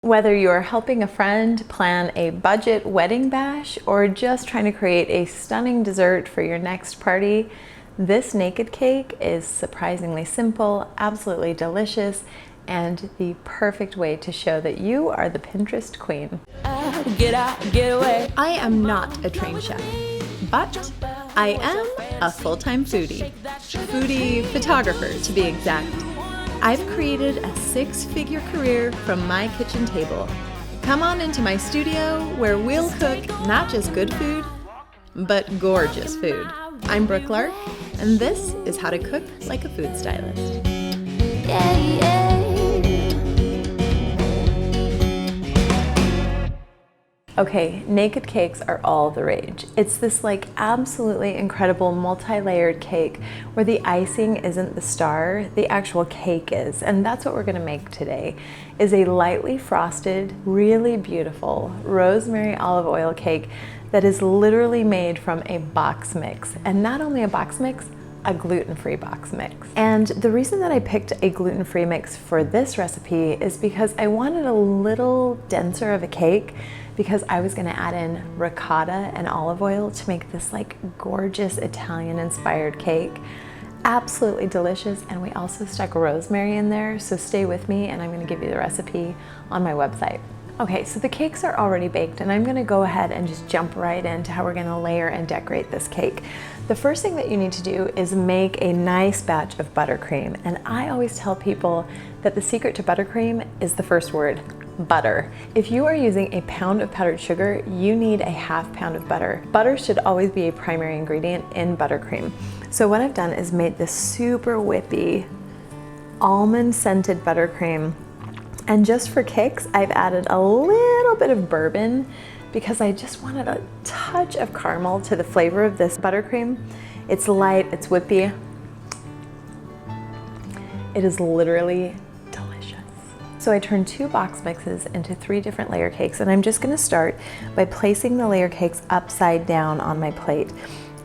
Whether you're helping a friend plan a budget wedding bash or just trying to create a stunning dessert for your next party, this naked cake is surprisingly simple, absolutely delicious, and the perfect way to show that you are the Pinterest queen. Get out, get away. I am not a trained chef, but I am a full-time foodie photographer to be exact. I've created a six-figure career from my kitchen table. Come on into my studio where we'll cook not just good food, but gorgeous food. I'm Brooke Lark, and this is how to cook like a food stylist. Yeah, yeah. Okay, naked cakes are all the rage. It's this absolutely incredible multi-layered cake where the icing isn't the star, the actual cake is. And that's what we're gonna make today, is a lightly frosted, really beautiful rosemary olive oil cake that is literally made from a box mix. And not only a box mix, a gluten-free box mix. And the reason that I picked a gluten-free mix for this recipe is because I wanted a little denser of a cake, because I was gonna add in ricotta and olive oil to make this gorgeous Italian-inspired cake. Absolutely delicious, and we also stuck rosemary in there, so stay with me and I'm gonna give you the recipe on my website. Okay, so the cakes are already baked, and I'm gonna go ahead and just jump right into how we're gonna layer and decorate this cake. The first thing that you need to do is make a nice batch of buttercream, and I always tell people that the secret to buttercream is the first word, butter. If you are using a pound of powdered sugar, you need a half pound of butter. Butter should always be a primary ingredient in buttercream. So what I've done is made this super whippy, almond scented buttercream. And just for kicks, I've added a little bit of bourbon because I just wanted a touch of caramel to the flavor of this buttercream. It's light, it's whippy. It is literally delicious. So I turned 2 box mixes into 3 different layer cakes, and I'm just gonna start by placing the layer cakes upside down on my plate.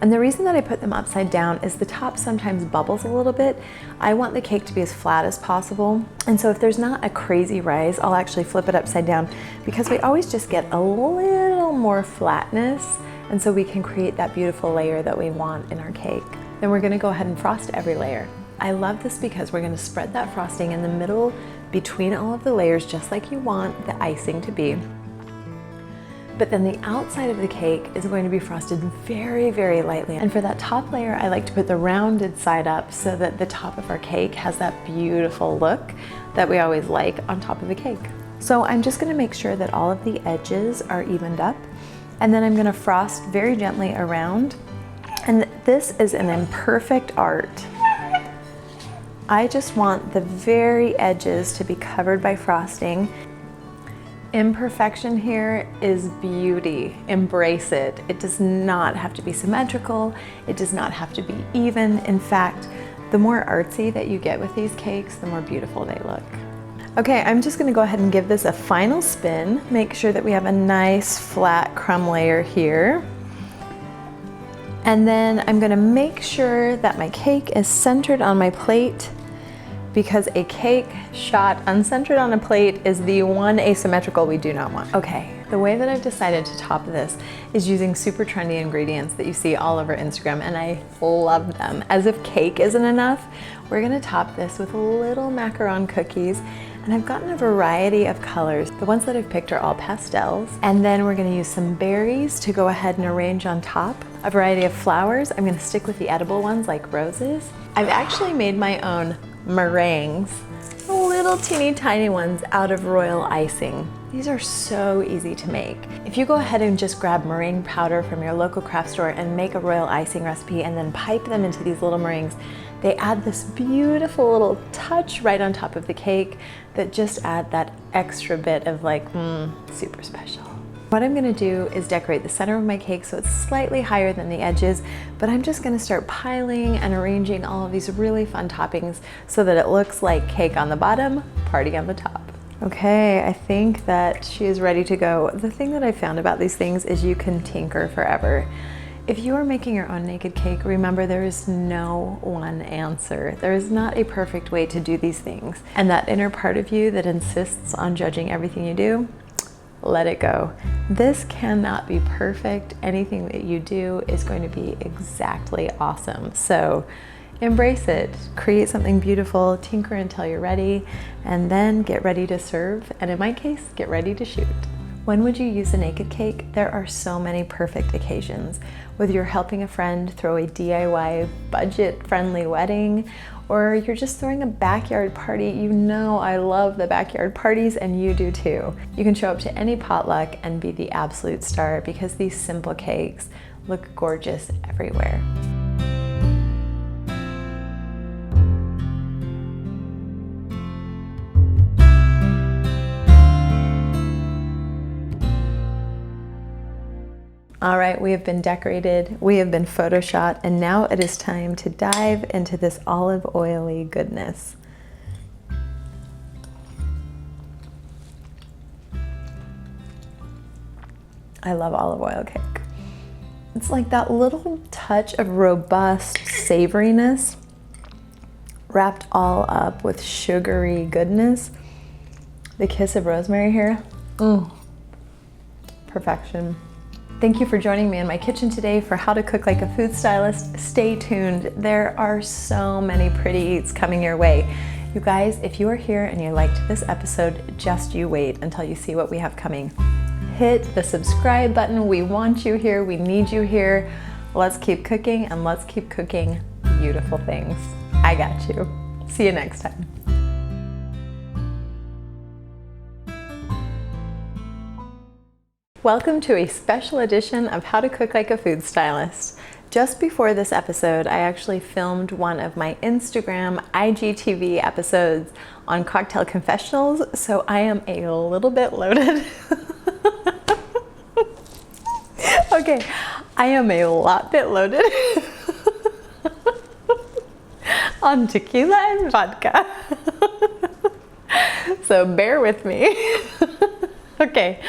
And the reason that I put them upside down is the top sometimes bubbles a little bit. I want the cake to be as flat as possible. And so if there's not a crazy rise, I'll actually flip it upside down because we always just get a little more flatness. And so we can create that beautiful layer that we want in our cake. Then we're gonna go ahead and frost every layer. I love this because we're gonna spread that frosting in the middle between all of the layers, just like you want the icing to be. But then the outside of the cake is going to be frosted very, very lightly. And for that top layer, I like to put the rounded side up so that the top of our cake has that beautiful look that we always like on top of the cake. So I'm just gonna make sure that all of the edges are evened up, and then I'm gonna frost very gently around. And this is an imperfect art. I just want the very edges to be covered by frosting. Imperfection here is beauty. Embrace it. It does not have to be symmetrical. It does not have to be even. In fact, the more artsy that you get with these cakes, the more beautiful they look. Okay, I'm just gonna go ahead and give this a final spin. Make sure that we have a nice flat crumb layer here. And then I'm gonna make sure that my cake is centered on my plate, because a cake shot uncentered on a plate is the one asymmetrical we do not want. Okay, the way that I've decided to top this is using super trendy ingredients that you see all over Instagram, and I love them. As if cake isn't enough, we're gonna top this with little macaron cookies, and I've gotten a variety of colors. The ones that I've picked are all pastels, and then we're gonna use some berries to go ahead and arrange on top. A variety of flowers. I'm gonna stick with the edible ones like roses. I've actually made my own meringues, little teeny tiny ones out of royal icing. These are so easy to make. If you go ahead and just grab meringue powder from your local craft store and make a royal icing recipe and then pipe them into these little meringues, they add this beautiful little touch right on top of the cake that just add that extra bit of super special. What I'm gonna do is decorate the center of my cake so it's slightly higher than the edges, but I'm just gonna start piling and arranging all of these really fun toppings so that it looks like cake on the bottom, party on the top. Okay, I think that she is ready to go. The thing that I found about these things is you can tinker forever. If you are making your own naked cake, remember there is no one answer. There is not a perfect way to do these things. And that inner part of you that insists on judging everything you do, let it go. This cannot be perfect. Anything that you do is going to be exactly awesome. So embrace it, create something beautiful, tinker until you're ready, and then get ready to serve. And in my case, get ready to shoot. When would you use a naked cake? There are so many perfect occasions. Whether you're helping a friend throw a DIY budget-friendly wedding, or you're just throwing a backyard party. You know I love the backyard parties, and you do too. You can show up to any potluck and be the absolute star because these simple cakes look gorgeous everywhere. All right, we have been decorated, we have been photoshot, and now it is time to dive into this olive oily goodness. I love olive oil cake. It's like that little touch of robust savoriness wrapped all up with sugary goodness. The kiss of rosemary here, perfection. Thank you for joining me in my kitchen today for How to Cook Like a Food Stylist. Stay tuned. There are so many pretty eats coming your way. You guys, if you are here and you liked this episode, just you wait until you see what we have coming. Hit the subscribe button. We want you here. We need you here. Let's keep cooking, and let's keep cooking beautiful things. I got you. See you next time. Welcome to a special edition of How to Cook Like a Food Stylist. Just before this episode, I actually filmed one of my Instagram IGTV episodes on cocktail confessionals, so I am a little bit loaded. Okay, I am a lot bit loaded on tequila and vodka. So bear with me. Okay.